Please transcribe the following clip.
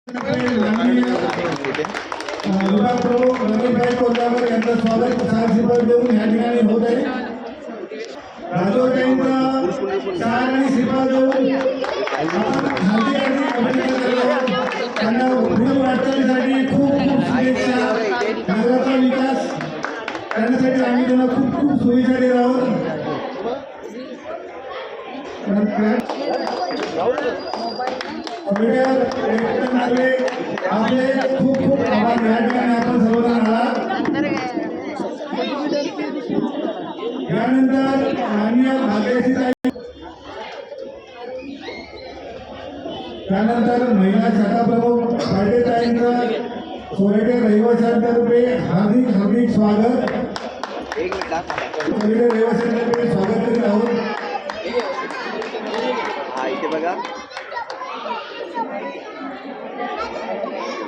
विभाग प्रमुख रमेशभाई कोल्हापूर यांचं स्वागत साहेब देऊन या ठिकाणी होत आहे। राजोटाईंचा चार आणि श्रीपाद देऊन त्यांना पुढील वाटचालीसाठी खूप शुभेच्छा। नगराचा विकास करण्यासाठी आम्ही त्यांना खूप शुभेच्छा देत आहोत। आपले खूप आभार। या ठिकाणी आपण सर्वजण आलात। यानंतर माननीय भाग्यश्रीताई, त्यानंतर महिला शाखा प्रमुख पाटेताईंचं सोरेटे रहिवाशांतर्फे हार्दिक स्वागत। सोरेटे रहिवाशांतर्फे स्वागत करीत आहोत। इथे बघा।